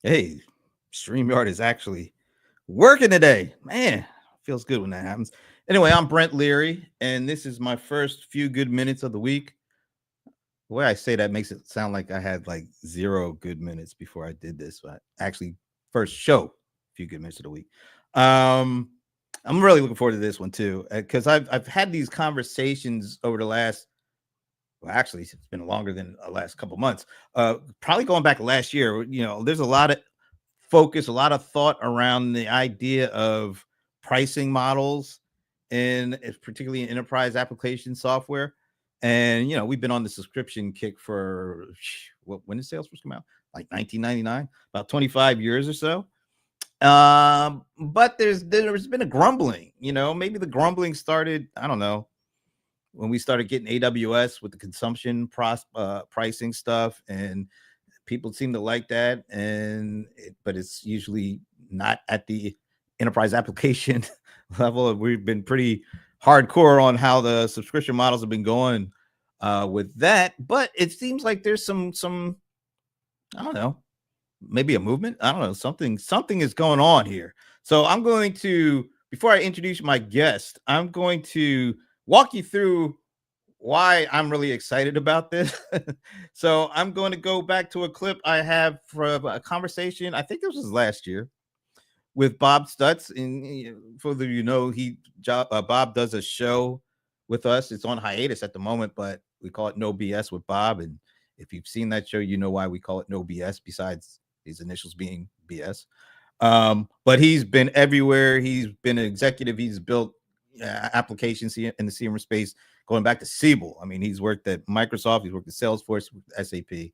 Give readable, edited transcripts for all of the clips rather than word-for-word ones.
Hey, StreamYard is actually working today. Man, feels good when that happens. Anyway, I'm Brent Leary, and this is my first few good minutes of the week. The way I say that makes it sound like I had like 0 good minutes before I did this, but actually, first show, few good minutes of the week. Um, I'm really looking forward to this one too, because I've had these conversations over the last, well, actually, it's been longer than the last couple months. Probably going back last year. There's a lot of focus, a lot of thought around the idea of pricing models, and particularly in enterprise application software. And we've been on the subscription kick for when did Salesforce come out? Like 1999, about 25 years or so. But there's been a grumbling. Maybe the grumbling started, I don't know, when we started getting AWS with the consumption pricing stuff, and people seem to like that, but it's usually not at the enterprise application level. We've been pretty hardcore on how the subscription models have been going with that, but it seems like there's some I don't know, maybe a movement. I don't know, something is going on here. So I'm going to, before I introduce my guest, I'm going to walk you through why I'm really excited about this. So I'm going to go back to a clip I have from a conversation. I think this was last year with Bob Stutz. And for the Bob does a show with us. It's on hiatus at the moment, but we call it No BS with Bob. And if you've seen that show, you know why we call it No BS, besides his initials being BS. But he's been everywhere. He's been an executive. He's built applications in the CRM space going back to Siebel. I mean, he's worked at Microsoft. He's worked at Salesforce, SAP.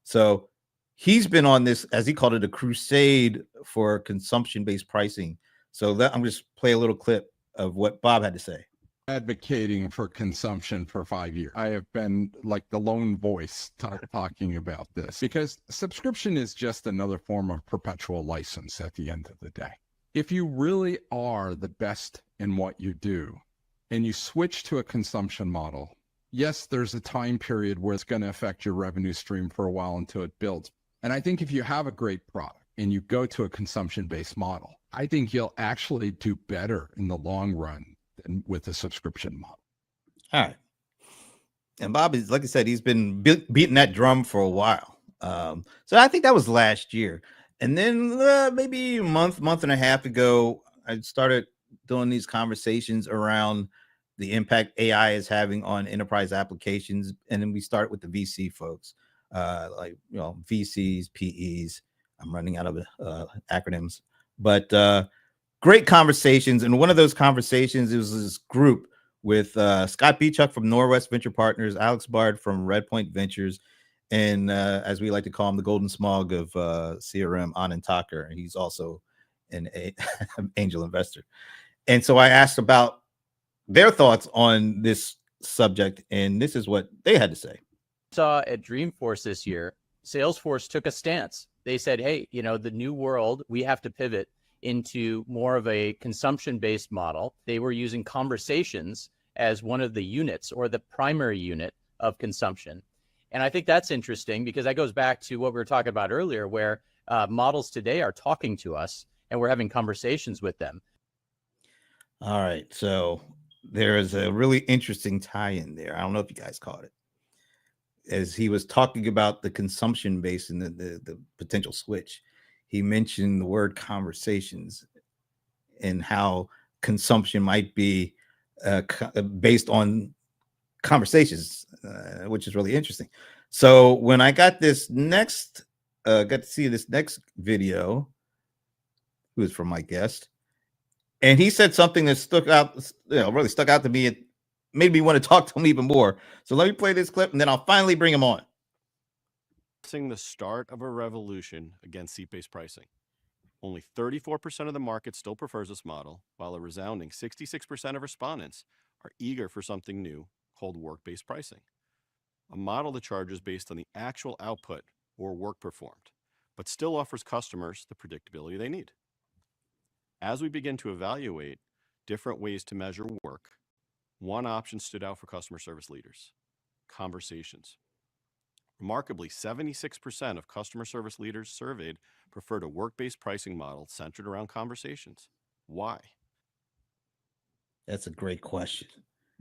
So he's been on this, as he called it, a crusade for consumption-based pricing. So I'm just play a little clip of what Bob had to say. Advocating for consumption for 5 years. I have been like the lone voice talking about this because subscription is just another form of perpetual license at the end of the day. If you really are the best in what you do and you switch to a consumption model, yes, there's a time period where it's going to affect your revenue stream for a while until it builds. And I think if you have a great product and you go to a consumption-based model, I think you'll actually do better in the long run than with a subscription model. All right. And Bob is, like I said, he's been beating that drum for a while. So I think that was last year. And then maybe a month and a half ago, I started doing these conversations around the impact AI is having on enterprise applications. And then we start with the VC folks, VCs, PEs. I'm running out of acronyms, but great conversations. And one of those conversations is this group with Scott Beachuk from Norwest Venture Partners, Alex Bard from Redpoint Ventures, and as we like to call him, the Golden Smog of CRM, Anand Thakur. He's also an angel investor. And so I asked about their thoughts on this subject, and this is what they had to say. Saw at Dreamforce this year, Salesforce took a stance. They said, hey, the new world, we have to pivot into more of a consumption-based model. They were using conversations as one of the units or the primary unit of consumption. And I think that's interesting because that goes back to what we were talking about earlier, where models today are talking to us and we're having conversations with them. All right. So there is a really interesting tie-in there. I don't know if you guys caught it. As he was talking about the consumption base and the potential switch, he mentioned the word conversations and how consumption might be based on conversations, which is really interesting. So when I got this got to see this next video, who is from my guest, and he said something that really stuck out to me. It made me want to talk to him even more. So let me play this clip, and then I'll finally bring him on. The start of a revolution against seat-based pricing. Only 34% of the market still prefers this model, while a resounding 66% of respondents are eager for something new called work-based pricing, a model that charges based on the actual output or work performed, but still offers customers the predictability they need. As we begin to evaluate different ways to measure work, one option stood out for customer service leaders: conversations. Remarkably, 76% of customer service leaders surveyed preferred a work-based pricing model centered around conversations. Why? That's a great question.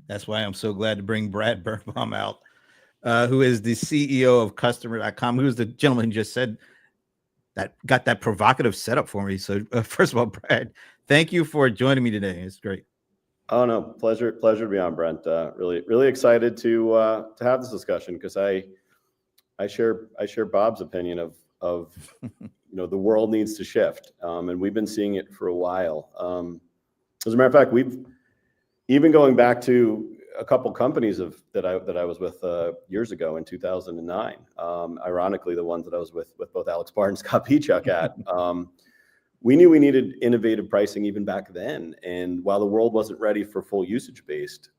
That's why I'm so glad to bring Brad Birnbaum out, who is the CEO of Kustomer.com, who's the gentleman who just said that, got that provocative setup for me. So first of all, Brad, thank you for joining me today. It's great. Oh no, pleasure to be on, Brent. Really excited to have this discussion, because I share Bob's opinion of the world needs to shift, and we've been seeing it for a while. As a matter of fact, we've even going back to a couple companies that I was with years ago in 2009. Ironically, the ones that I was with both Alex Bard and Scott Pichuk at. We knew we needed innovative pricing even back then. And while the world wasn't ready for full usage-based,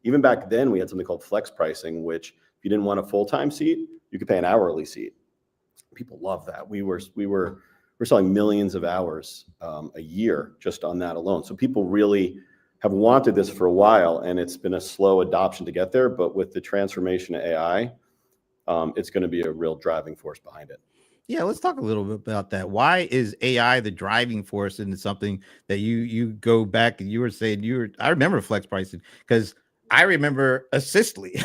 even back then we had something called flex pricing, which if you didn't want a full-time seat, you could pay an hourly seat. People love that. We're selling millions of hours a year just on that alone. So people really have wanted this for a while, and it's been a slow adoption to get there. But with the transformation of AI, it's going to be a real driving force behind it. Yeah, let's talk a little bit about that. Why is AI the driving force into something that you go back and you were saying I remember flex pricing because I remember Assistly.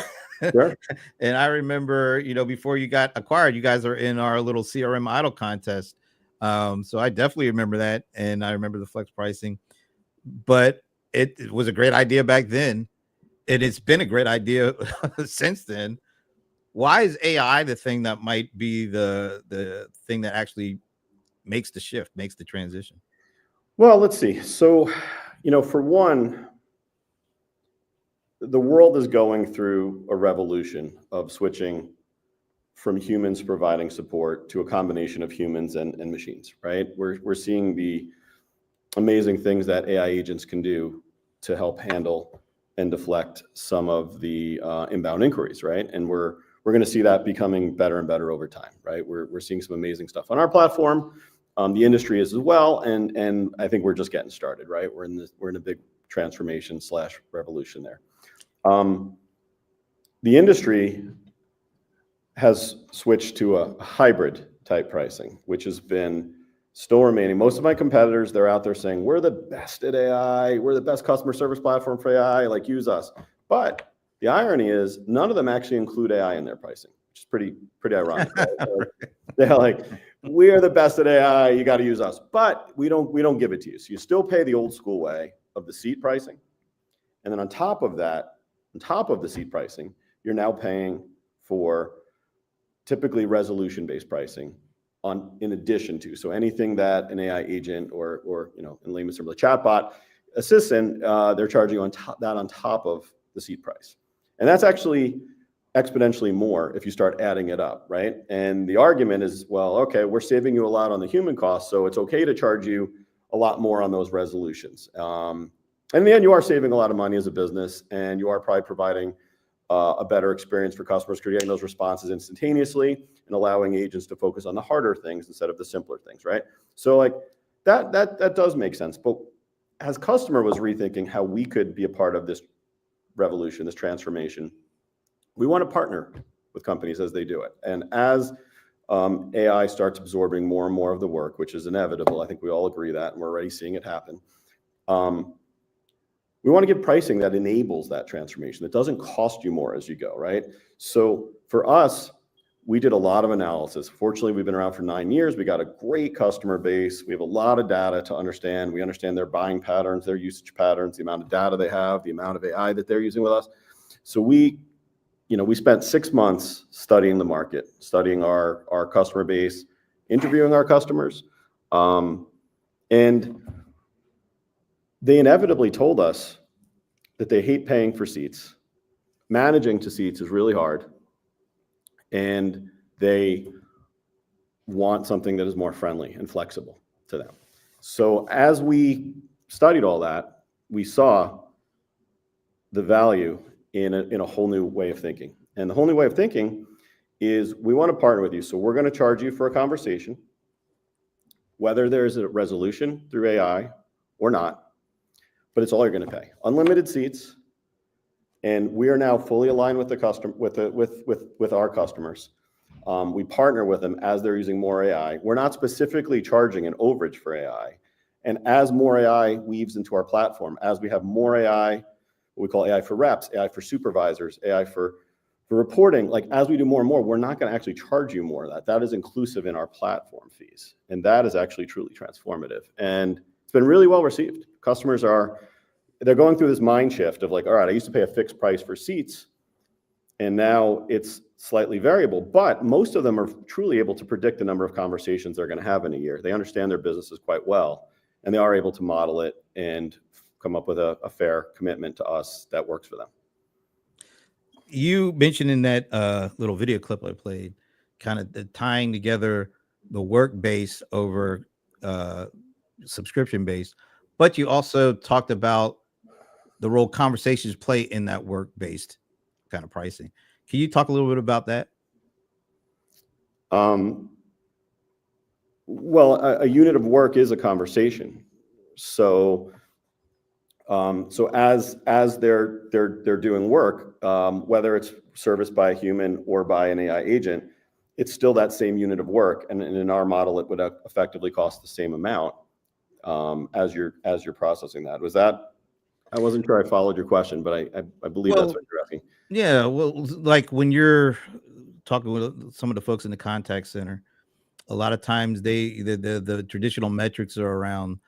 Sure. And I remember, before you got acquired, you guys are in our little CRM idol contest. So I definitely remember that. And I remember the flex pricing, but it was a great idea back then. And it's been a great idea since then. Why is AI the thing that might be the thing that actually makes the shift, makes the transition? Well, let's see. So, for one, the world is going through a revolution of switching from humans providing support to a combination of humans and machines, right? We're seeing the amazing things that AI agents can do to help handle and deflect some of the inbound inquiries, right? And we're going to see that becoming better and better over time, right? We're seeing some amazing stuff on our platform. The industry is as well, and I think we're just getting started, right? We're in a big transformation / revolution there. The industry has switched to a hybrid type pricing, which has been still remaining. Most of my competitors, they're out there saying, we're the best at AI, we're the best customer service platform for AI, like use us. But the irony is none of them actually include AI in their pricing, which is pretty ironic. Right? They're like, we are the best at AI, you got to use us. But we don't give it to you. So you still pay the old school way of the seat pricing. And then on top of that, on top of the seat pricing, you're now paying for typically resolution-based pricing in addition to. So anything that an AI agent or in layman's terms, a chatbot assists in, they're charging on top of the seat price. And that's actually exponentially more if you start adding it up, right? And the argument is, well, okay, we're saving you a lot on the human cost, so it's okay to charge you a lot more on those resolutions. And in the end, you are saving a lot of money as a business, and you are probably providing a better experience for customers, creating those responses instantaneously and allowing agents to focus on the harder things instead of the simpler things, right? So like that does make sense. But as customer was rethinking how we could be a part of this revolution, this transformation, we want to partner with companies as they do it. And as AI starts absorbing more and more of the work, which is inevitable, I think we all agree that, and we're already seeing it happen. We want to give pricing that enables that transformation. It doesn't cost you more as you go, right? So for us, we did a lot of analysis. Fortunately, we've been around for 9 years. We got a great customer base. We have a lot of data to understand. We understand their buying patterns, their usage patterns, the amount of data they have, the amount of AI that they're using with us. So we spent 6 months studying the market, studying our customer base, interviewing our customers, and they inevitably told us that they hate paying for seats. Managing to seats is really hard. And they want something that is more friendly and flexible to them. So as we studied all that, we saw the value in a whole new way of thinking. And the whole new way of thinking is we want to partner with you. So we're going to charge you for a conversation, whether there's a resolution through AI or not. But it's all you're going to pay. Unlimited seats, and we are now fully aligned with the customer, with our customers, We partner with them as they're using more AI. We're not specifically charging an overage for AI. And as more AI weaves into our platform, as we have more AI, what we call AI for reps, AI for supervisors, AI for reporting, like as we do more and more, we're not going to actually charge you more of that. That is inclusive in our platform fees. And that is actually truly transformative. And it's been really well received. Customers they're going through this mind shift of like, all right, I used to pay a fixed price for seats, and now it's slightly variable, but most of them are truly able to predict the number of conversations they're going to have in a year. They understand their businesses quite well, and they are able to model it and come up with a fair commitment to us that works for them. You mentioned in that little video clip I played, kind of the tying together the work base over subscription base, but you also talked about the role conversations play in that work based kind of pricing. Can you talk a little bit about that? Well, a unit of work is a conversation. So as they're doing work, whether it's serviced by a human or by an AI agent, it's still that same unit of work. And in our model, it would effectively cost the same amount as you're processing that. I wasn't sure I followed your question, but I believe that's what you're asking. Yeah, well, like when you're talking with some of the folks in the contact center, a lot of times the traditional metrics are around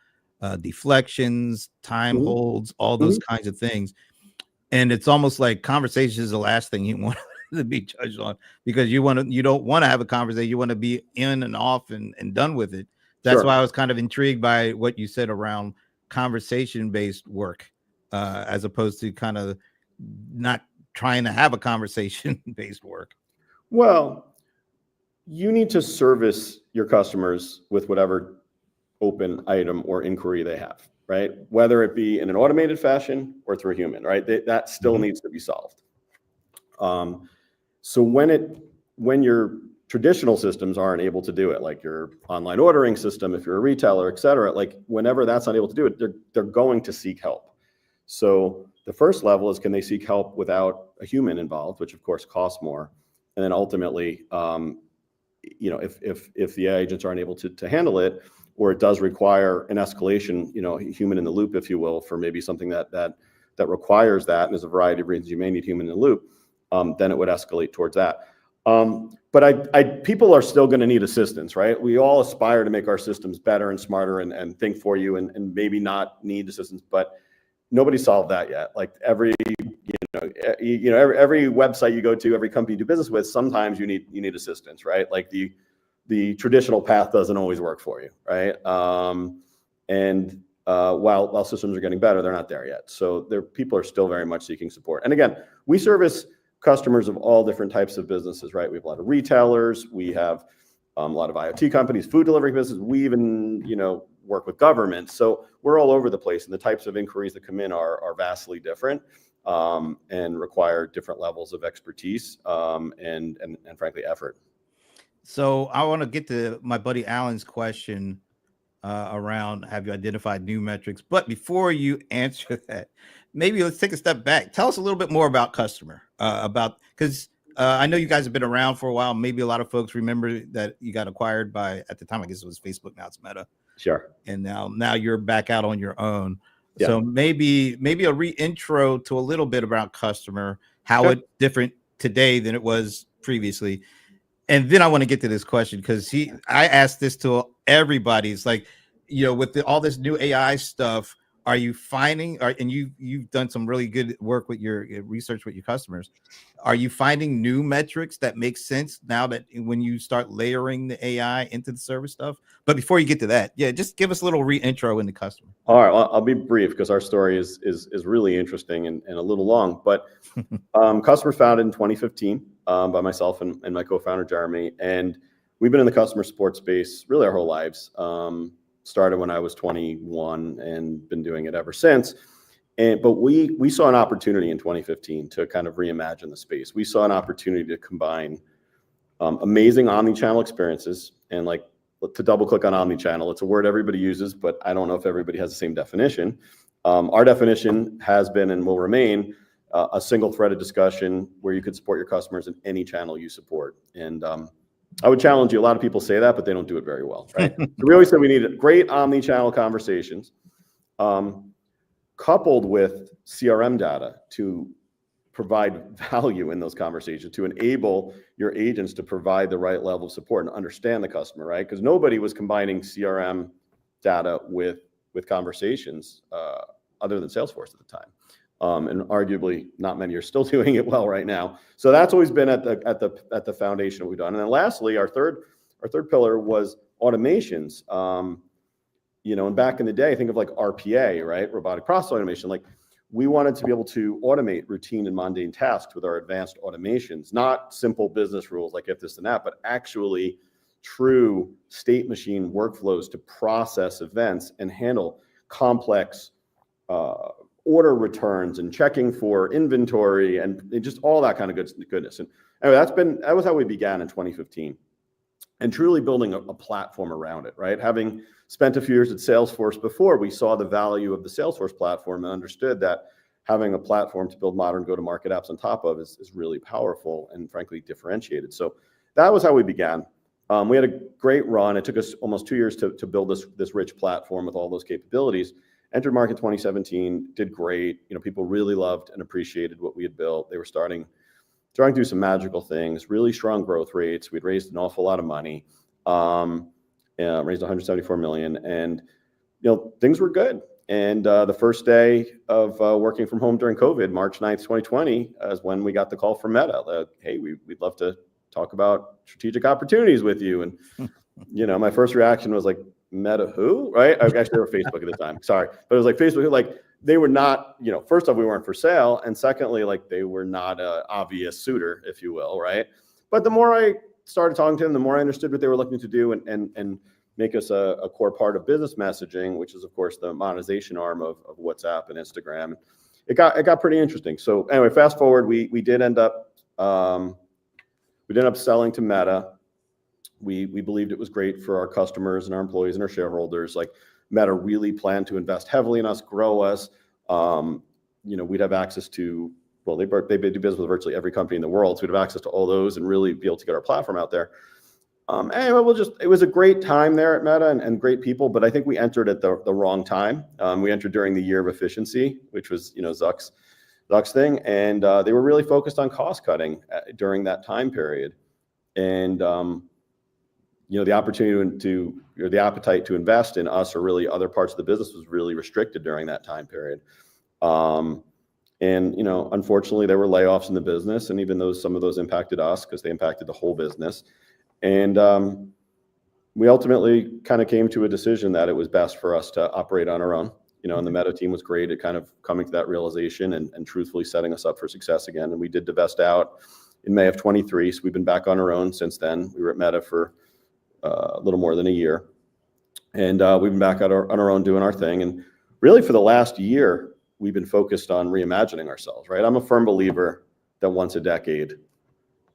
deflections, time holds, all those kinds of things. And it's almost like conversation is the last thing you want to be judged on, because you don't want to have a conversation. You want to be in and off and done with it. That's why I was kind of intrigued by what you said around conversation-based work, as opposed to kind of not trying to have a conversation-based work. Well, you need to service your customers with whatever open item or inquiry they have, right? Whether it be in an automated fashion or through a human, right? That still needs to be solved. So when your traditional systems aren't able to do it, like your online ordering system, if you're a retailer, et cetera, like whenever that's unable to do it, they're going to seek help. So the first level is, can they seek help without a human involved, which of course costs more. And then ultimately, if the agents aren't able to handle it, or it does require an escalation, human in the loop, if you will, for maybe something that requires that, and there's a variety of reasons you may need human in the loop, then it would escalate towards that. But people are still going to need assistance, right? We all aspire to make our systems better and smarter and think for you and maybe not need assistance, but nobody solved that yet. Like every website you go to, every company you do business with, sometimes you need assistance, right? Like the traditional path doesn't always work for you, right? And while systems are getting better, they're not there yet. So people are still very much seeking support. And again, we service customers of all different types of businesses, right? We have a lot of retailers, we have a lot of IoT companies, food delivery businesses. We even, work with government. So we're all over the place, and the types of inquiries that come in are vastly different and require different levels of expertise and frankly effort. So I want to get to my buddy Alan's question around, have you identified new metrics? But before you answer that, maybe let's take a step back. Tell us a little bit more about Kustomer, because I know you guys have been around for a while. Maybe a lot of folks remember that you got acquired by, at the time, I guess it was Facebook, now it's Meta. Sure. And now you're back out on your own. Yeah. So maybe a re-intro to a little bit about Kustomer, how it's different today than it was previously. And then I want to get to this question, because I asked this to everybody. It's like, with all this new AI stuff, are you finding, and you've done some really good work with your research with your customers, are you finding new metrics that make sense now that when you start layering the AI into the service stuff? But before you get to that, just give us a little re-intro into Kustomer. All right, well, I'll be brief because our story is really interesting and a little long. But Kustomer founded in 2015 by myself and my co-founder Jeremy, and we've been in the customer support space really our whole lives. Started when I was 21 and been doing it ever since. But we saw an opportunity in 2015 to kind of reimagine the space. We saw an opportunity to combine amazing omnichannel experiences, and like, to double click on omnichannel, it's a word everybody uses, but I don't know if everybody has the same definition. Our definition has been and will remain a single threaded discussion where you could support your customers in any channel you support. And I would challenge you. A lot of people say that, but they don't do it very well, right? So we always say we need great omni-channel conversations, coupled with CRM data to provide value in those conversations, to enable your agents to provide the right level of support and understand the customer, right? Because nobody was combining CRM data with conversations other than Salesforce at the time. And arguably not many are still doing it well right now. So that's always been at the foundation of what we've done. And then lastly, our third pillar was automations. And back in the day, think of like RPA, right? Robotic process automation. Like, we wanted to be able to automate routine and mundane tasks with our advanced automations, not simple business rules like if this and that, but actually true state machine workflows to process events and handle complex order returns and checking for inventory and just all that kind of goodness. And anyway, that was how we began in 2015, and truly building a platform around it, right? Having spent a few years at Salesforce before, we saw the value of the Salesforce platform and understood that having a platform to build modern go-to-market apps on top of is really powerful and frankly differentiated. So that was how we began. We had a great run. It took us almost 2 years to build this rich platform with all those capabilities. Entered market 2017, did great. People really loved and appreciated what we had built. They were starting to do some magical things, really strong growth rates. We'd raised an awful lot of money, raised 174 million, and things were good. And the first day of working from home during COVID, March 9th, 2020, is when we got the call from Meta. Hey, we'd love to talk about strategic opportunities with you. And my first reaction was like, Meta who? Right? Actually, they were Facebook at the time. Sorry, but it was like Facebook. Like, they were not. First off, we weren't for sale, and secondly, like, they were not an obvious suitor, if you will, right? But the more I started talking to them, the more I understood what they were looking to do and make us a core part of business messaging, which is of course the monetization arm of WhatsApp and Instagram. It got pretty interesting. So anyway, fast forward, we did end up selling to Meta. We believed it was great for our customers and our employees and our shareholders. Like, Meta really planned to invest heavily in us, grow us. We'd have access to, well, they do business with virtually every company in the world, so we'd have access to all those and really be able to get our platform out there. Anyway, it was a great time there at Meta and great people, but I think we entered at the wrong time. We entered during the year of efficiency, which was Zuck's thing, and they were really focused on cost cutting during that time period. And the opportunity the appetite to invest in us or really other parts of the business was really restricted during that time period. Unfortunately, there were layoffs in the business, and even some of those impacted us because they impacted the whole business. And we ultimately kind of came to a decision that it was best for us to operate on our own. And the Meta team was great at kind of coming to that realization and truthfully setting us up for success again. And we did divest out in May of 23. So we've been back on our own since then. We were at Meta for a little more than a year, and we've been back on our own doing our thing. And really, for the last year, we've been focused on reimagining ourselves. Right? I'm a firm believer that once a decade,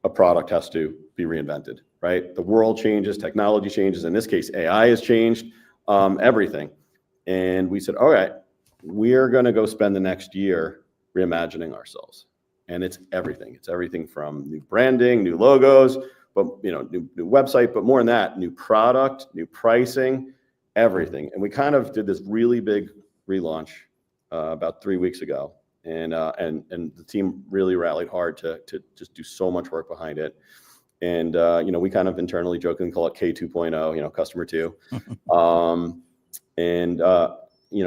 a product has to be reinvented. Right? The world changes, technology changes. In this case, AI has changed everything. And we said, all right, we are going to go spend the next year reimagining ourselves. And it's everything. It's everything from new branding, new logos, but new website, but more than that, new product, new pricing, everything. And we kind of did this really big relaunch about 3 weeks ago, and the team really rallied hard to just do so much work behind it. And we kind of internally jokingly call it K2.0, customer 2.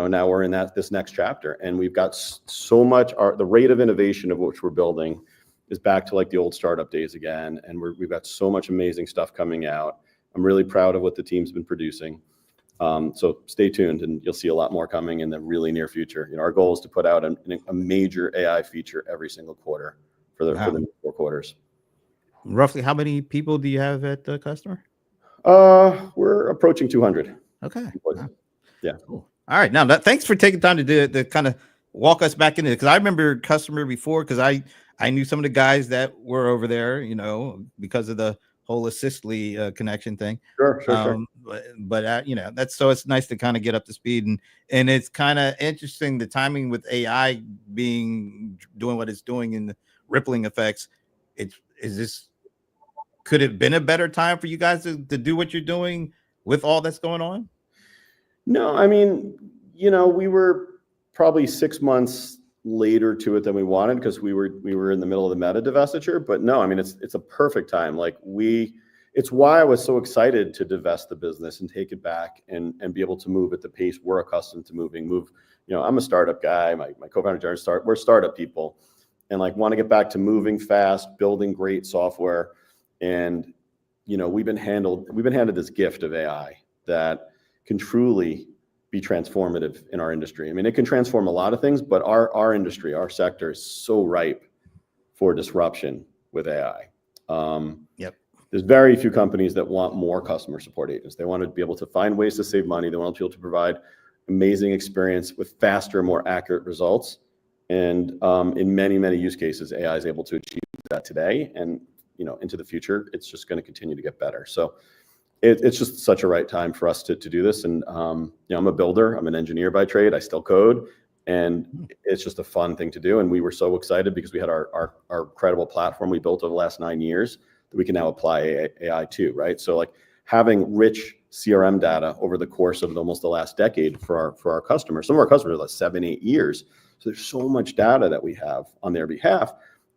Now we're in this next chapter, and we've got so much. The rate of innovation of which we're building is back to like the old startup days again. And we've got so much amazing stuff coming out. I'm really proud of what the team's been producing. So stay tuned, and you'll see a lot more coming in the really near future. Our goal is to put out a major AI feature every single quarter for the next 4 quarters. Roughly how many people do you have at the customer? We're approaching 200. Okay. Wow. Yeah. Cool. All right. Now, thanks for taking time to kind of walk us back into it, because I remember customer before, because I knew some of the guys that were over there, because of the whole Assistly connection thing. Sure. But it's nice to kind of get up to speed, and it's kind of interesting the timing with AI doing what it's doing in the rippling effects. Is this could it have been a better time for you guys to do what you're doing with all that's going on? No, I mean, we were probably 6 months later to it than we wanted because we were in the middle of the Meta divestiture. But no, I mean, it's a perfect time. Like it's why I was so excited to divest the business and take it back and be able to move at the pace we're accustomed to moving. I'm a startup guy. My co-founder Jared, we're startup people, and like want to get back to moving fast, building great software. And we've been handed this gift of AI that can truly be transformative in our industry. I mean, it can transform a lot of things, but our industry, our sector is so ripe for disruption with AI. Yep. There's very few companies that want more customer support agents. They want to be able to find ways to save money. They want to be able to provide amazing experience with faster, more accurate results. And in many, many use cases, AI is able to achieve that today. And into the future, it's just going to continue to get better. So it's just such a right time for us to do this. And I'm a builder. I'm an engineer by trade. I still code, and it's just a fun thing to do. And we were so excited because we had our incredible platform we built over the last 9 years that we can now apply AI to, right? So like having rich CRM data over the course of almost the last decade for our customers. Some of our customers are like 7-8 years. So there's so much data that we have on their behalf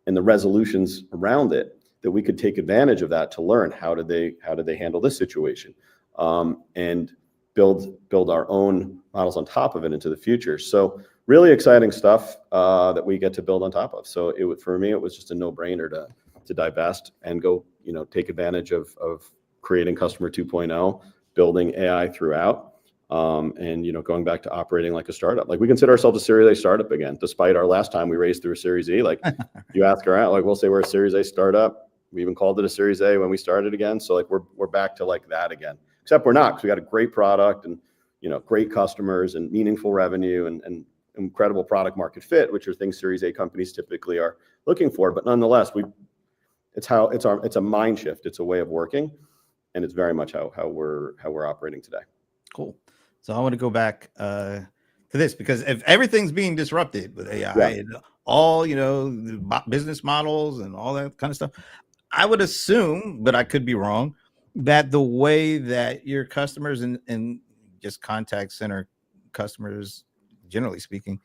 and the resolutions around it that we could take advantage of that to learn how did they handle this situation, and build our own models on top of it into the future. So really exciting stuff that we get to build on top of. So for me, it was just a no-brainer to divest and go take advantage of creating Kustomer 2.0, building AI throughout, and going back to operating like a startup. Like we consider ourselves a Series A startup again, despite our last time we raised through a Series E. Like you ask around, like we'll say we're a Series A startup. We even called it a Series A when we started again. So like we're back to like that again, except we're not, because we got a great product and great customers and meaningful revenue and incredible product market fit, which are things Series A companies typically are looking for. But nonetheless, it's a mind shift. It's a way of working, and it's very much how we're operating today. Cool. So I want to go back to this, because if everything's being disrupted with AI and all the business models and all that kind of stuff, I would assume, but I could be wrong, that the way that your customers and just contact center customers, generally speaking,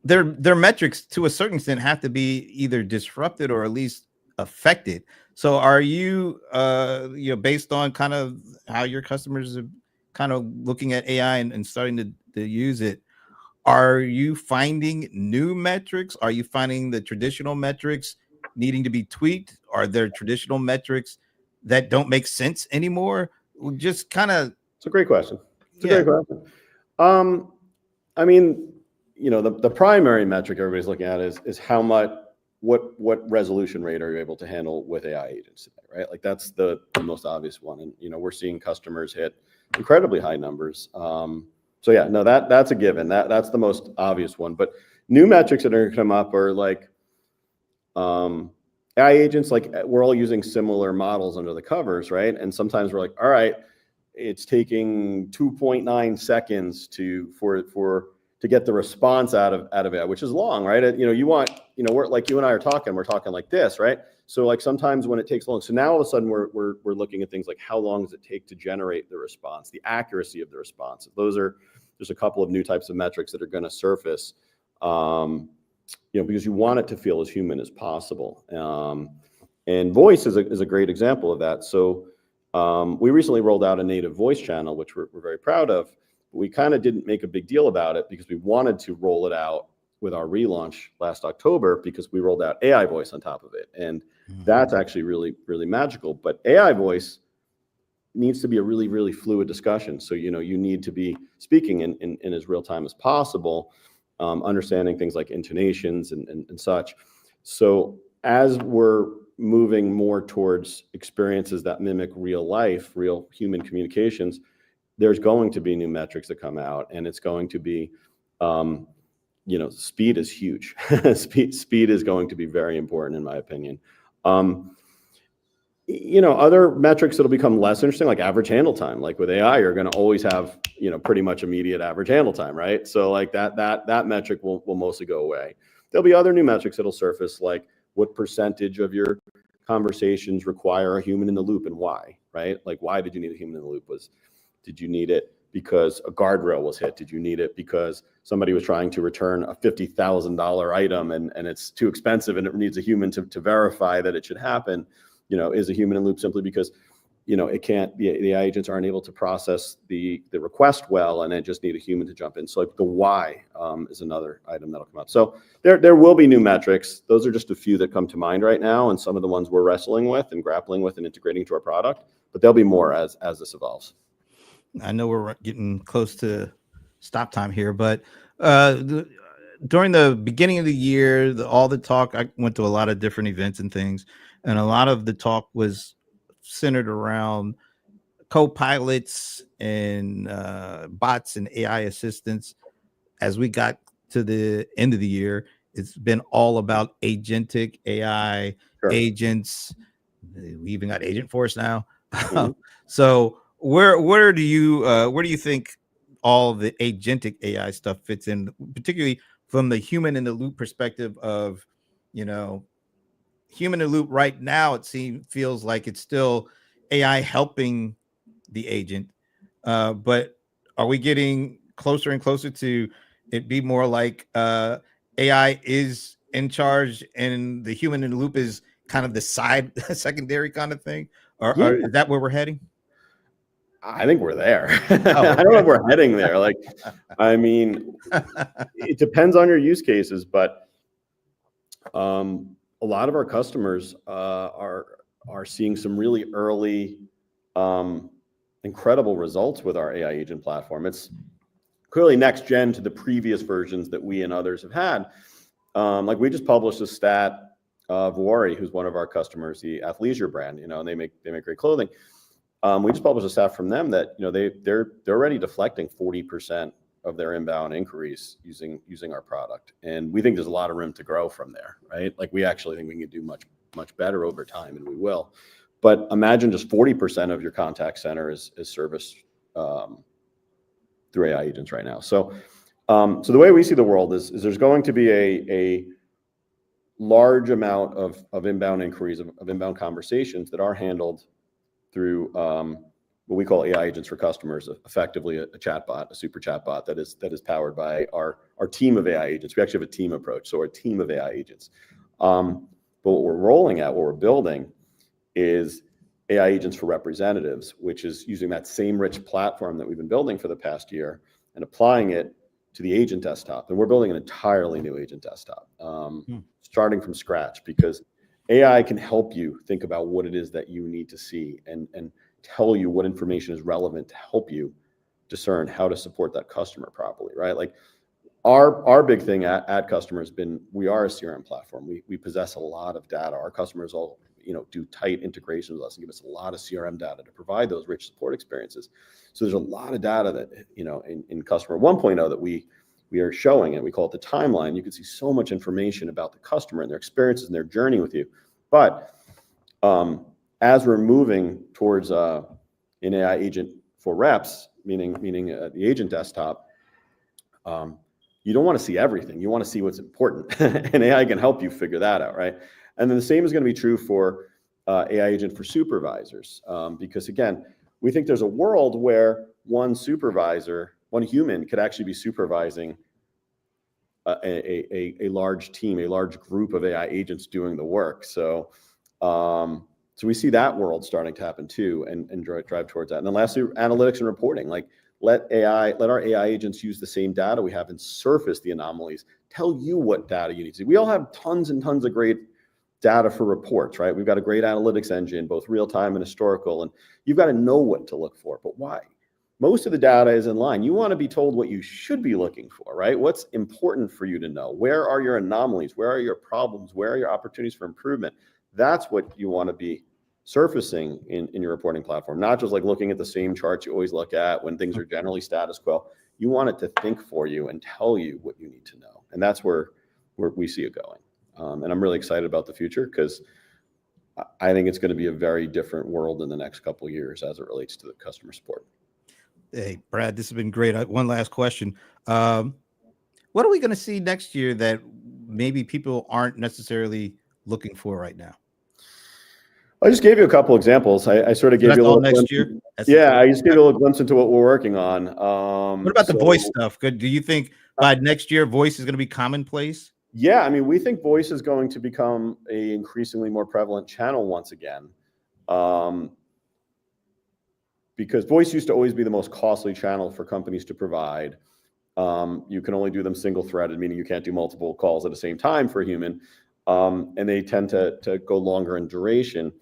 their metrics to a certain extent have to be either disrupted or at least affected. So are you based on kind of how your customers are kind of looking at AI and starting to use it, are you finding new metrics? Are you finding the traditional metrics needing to be tweaked? Are there traditional metrics that don't make sense anymore? Just kind of. It's a great question. It's a great question. I mean, the primary metric everybody's looking at is how much, what resolution rate are you able to handle with AI agents today, right? Like that's the most obvious one. And, we're seeing customers hit incredibly high numbers. So yeah, no, that's a given. That's the most obvious one. But new metrics that are going to come up are like AI agents. Like we're all using similar models under the covers, right? And sometimes we're like, all right, it's taking 2.9 seconds to get the response out of it, which is long, right? You want, we're like you and I are talking, we're talking like this, right? So like sometimes when it takes long, so now all of a sudden we're looking at things like how long does it take to generate the response, the accuracy of the response. There's a couple of new types of metrics that are going to surface, because you want it to feel as human as possible. And voice is a great example of that. So we recently rolled out a native voice channel, which we're very proud of. We kind of didn't make a big deal about it because we wanted to roll it out with our relaunch last October, because we rolled out AI voice on top of it. And that's actually really, really magical. But AI voice needs to be a really, really fluid discussion. So, you need to be speaking in as real time as possible, understanding things like intonations and such. So as we're moving more towards experiences that mimic real life, real human communications, there's going to be new metrics that come out, and it's going to be, speed is huge. Speed is going to be very important, in my opinion. Other metrics that'll become less interesting, like average handle time. Like with AI, you're going to always have, pretty much immediate average handle time, right? So like that metric will mostly go away. There'll be other new metrics that'll surface, like what percentage of your conversations require a human in the loop, and why, right? Like, why did you need a human in the loop? Did you need it because a guardrail was hit? Did you need it because somebody was trying to return a $50,000 item and it's too expensive and it needs a human to verify that it should happen? Is a human in loop simply because, it can't, the AI agents aren't able to process the request well, and they just need a human to jump in. So like the why is another item that'll come up. So there will be new metrics. Those are just a few that come to mind right now, and some of the ones we're wrestling with and grappling with and integrating to our product, but there'll be more as this evolves. I know we're getting close to stop time here, but during the beginning of the year, all the talk, I went to a lot of different events and things, and a lot of the talk was centered around co-pilots and bots and AI assistants. As we got to the end of the year, it's been all about agentic AI agents. We even got Agent Force now. Mhm. So where do you think all the agentic AI stuff fits in, particularly from the human in the loop perspective of, human in the loop right now? It feels like it's still AI helping the agent, but are we getting closer and closer to it be more like AI is in charge and the human in the loop is kind of the side secondary kind of thing? Or is that where we're heading? I think we're there. Oh, I don't know if we're heading there. Like, I mean, it depends on your use cases, but a lot of our customers are seeing some really early incredible results with our AI agent platform. It's clearly next gen to the previous versions that we and others have had. Like, we just published a stat of Wari, who's one of our customers, the athleisure brand, and they make great clothing. We just published a stat from them that they're already deflecting 40% of their inbound inquiries using our product, and we think there's a lot of room to grow from there, right? Like, we actually think we can do much better over time, and we will. But imagine just 40% of your contact center is serviced through AI agents right now. So the way we see the world is there's going to be a large amount of inbound inquiries, of inbound conversations that are handled through what we call AI agents for customers, effectively a chatbot, a super chatbot that is powered by our team of AI agents. We actually have a team approach, so our team of AI agents. But what we're building is AI agents for representatives, which is using that same rich platform that we've been building for the past year and applying it to the agent desktop. And we're building an entirely new agent desktop, starting from scratch, because AI can help you think about what it is that you need to see and tell you what information is relevant to help you discern how to support that customer properly, right? Like, our big thing at Kustomer has been, we are a CRM platform. We possess a lot of data. Our customers all do tight integrations with us and give us a lot of CRM data to provide those rich support experiences. So there's a lot of data that in Kustomer 1.0 that we are showing, and we call it the timeline. You can see so much information about the customer and their experiences and their journey with you. But as we're moving towards an AI agent for reps, meaning the agent desktop, you don't want to see everything. You want to see what's important, and AI can help you figure that out, right? And then the same is going to be true for AI agent for supervisors, because again, we think there's a world where one human could actually be supervising a large team, a large group of AI agents doing the work. So we see that world starting to happen too, and drive towards that. And then lastly, analytics and reporting. Like, let our AI agents use the same data we have and surface the anomalies, tell you what data you need to see. We all have tons and tons of great data for reports, right? We've got a great analytics engine, both real time and historical, and you've got to know what to look for. But why? Most of the data is in line. You want to be told what you should be looking for, right? What's important for you to know? Where are your anomalies? Where are your problems? Where are your opportunities for improvement? That's what you want to be surfacing in your reporting platform, not just like looking at the same charts you always look at when things are generally status quo. You want it to think for you and tell you what you need to know. And that's where we see it going. And I'm really excited about the future, because I think it's going to be a very different world in the next couple of years as it relates to the customer support. Hey, Brad, this has been great. One last question. What are we going to see next year that maybe people aren't necessarily looking for right now? I just gave you a couple examples. I sort of So gave you a that's all little next glimpse. year. That's Yeah, I okay. just gave you a little glimpse into what we're working on. What about the voice So, stuff? Good. Do you think by next year voice is going to be commonplace? yeah, I mean, we think voice is going to become a increasingly more prevalent channel once again. Because voice used to always be the most costly channel for companies to provide. You can only do them single threaded, meaning you can't do multiple calls at the same time for a human. And they tend to go longer in duration.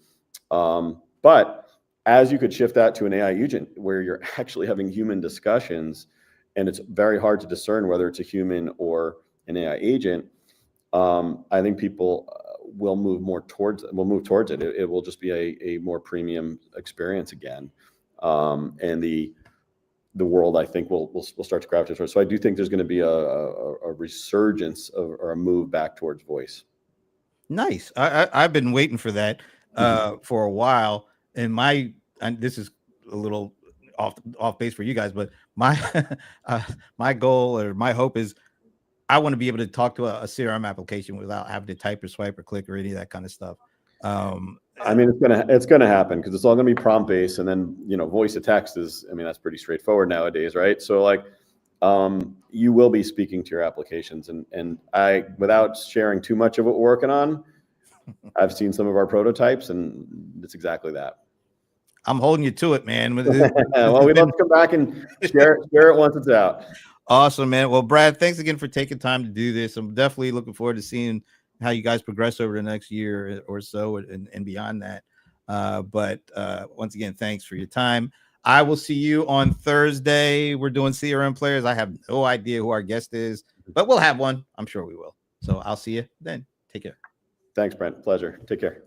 But as you could shift that to an AI agent where you're actually having human discussions, and it's very hard to discern whether it's a human or an AI agent, I think people will move towards it. It will just be a more premium experience again. And the world, I think, will start to gravitate towards. So I do think there's going to be a resurgence or a move back towards voice. Nice. I've been waiting for that for a while, and this is a little off base for you guys, but my my goal or my hope is I want to be able to talk to a CRM application without having to type or swipe or click or any of that kind of stuff. I mean, it's gonna happen because it's all gonna be prompt based, and then voice to text is, I mean, that's pretty straightforward nowadays, right? So like, you will be speaking to your applications, and I, without sharing too much of what we're working on, I've seen some of our prototypes, and it's exactly that. I'm holding you to it, man. Well, we'd love to come back and share it once it's out. Awesome, man. Well, Brad, thanks again for taking time to do this. I'm definitely looking forward to seeing how you guys progress over the next year or so and beyond that. But once again, thanks for your time. I will see you on Thursday. We're doing CRM players. I have no idea who our guest is, but we'll have one. I'm sure we will. So I'll see you then. Take care. Thanks, Brent. Pleasure. Take care.